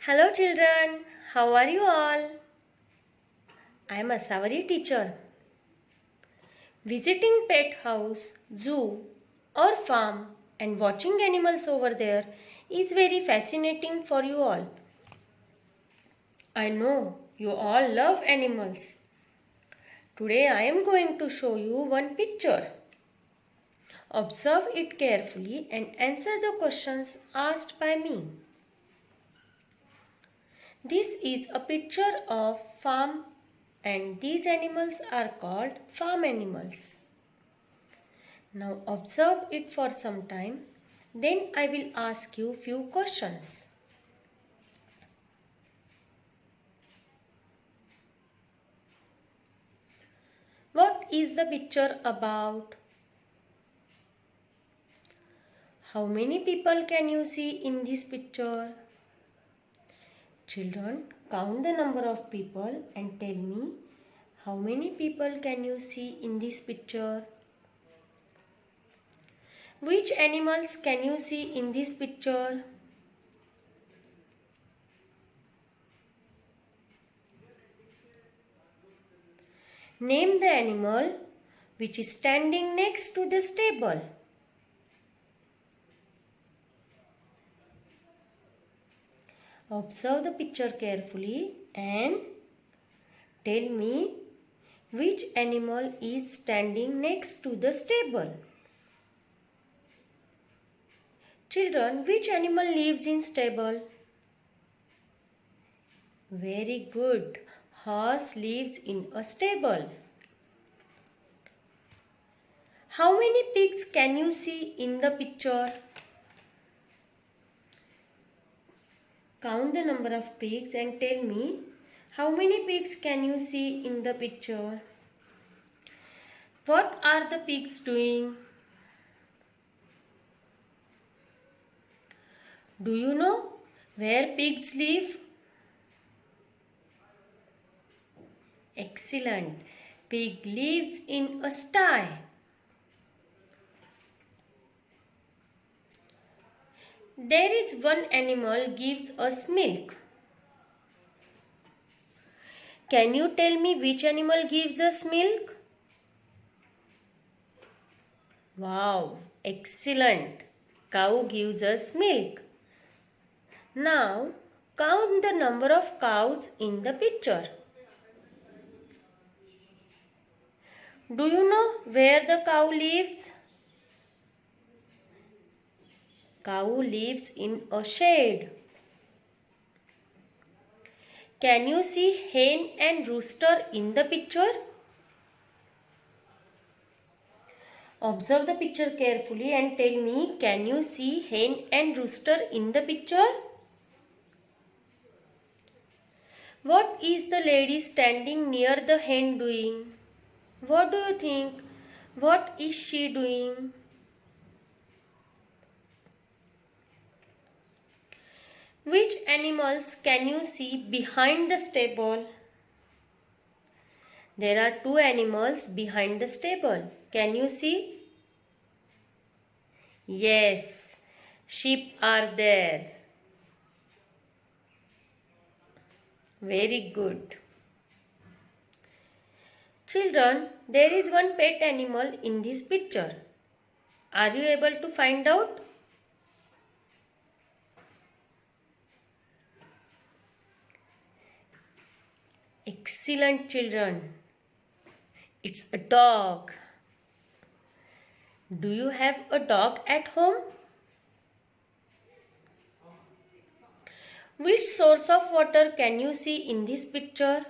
Hello children, how are you all? I am a Savari teacher. Visiting pet house, zoo or farm and watching animals over there is very fascinating for you all. I know you all love animals. Today I am going to show you one picture. Observe it carefully and answer the questions asked by me. This is a picture of farm and these animals are called farm animals. Now observe it for some time, then I will ask you few questions. What is the picture about? How many people can you see in this picture? Children, count the number of people and tell me how many people can you see in this picture? Which animals can you see in this picture? Name the animal which is standing next to the stable. Observe the picture carefully and tell me which animal is standing next to the stable. Children, which animal lives in stable? Very good. Horse lives in a stable. How many pigs can you see in the picture? Count the number of pigs and tell me how many pigs can you see in the picture? What are the pigs doing? Do you know where pigs live? Excellent. Pig lives in a sty. There is one animal gives us milk. Can you tell me which animal gives us milk? Wow, excellent. Cow gives us milk. Now, count the number of cows in the picture. Do you know where the cow lives? Cow lives in a shed. Can you see hen and rooster in the picture? Observe the picture carefully and tell me, can you see hen and rooster in the picture? What is the lady standing near the hen doing? What do you think? What is she doing? Which animals can you see behind the stable? There are two animals behind the stable. Can you see? Yes, sheep are there. Very good. Children, there is one pet animal in this picture. Are you able to find out? Excellent children. It's a dog. Do you have a dog at home? Which source of water can you see in this picture?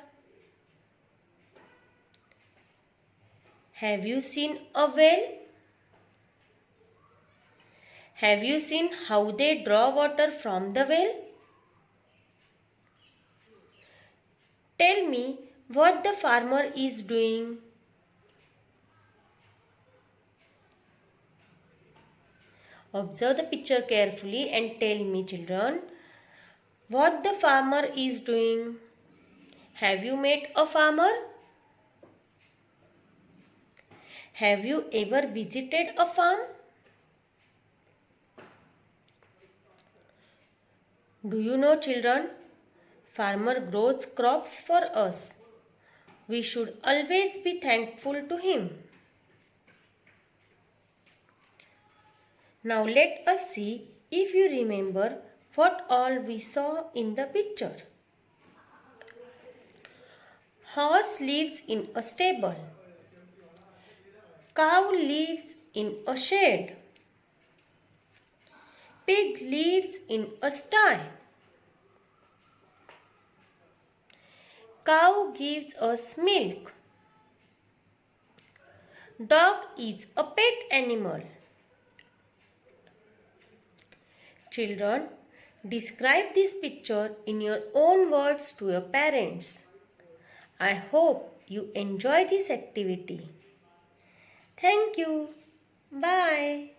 Have you seen a well? Have you seen how they draw water from the well? Tell me what the farmer is doing. Observe the picture carefully and tell me, children, what the farmer is doing. Have you met a farmer? Have you ever visited a farm? Do you know, children, Farmer grows crops for us. We should always be thankful to him. Now let us see if you remember what all we saw in the picture. Horse lives in a stable. Cow lives in a shed. Pig lives in a sty. Cow gives us milk. Dog is a pet animal. Children, describe this picture in your own words to your parents. I hope you enjoy this activity. Thank you. Bye.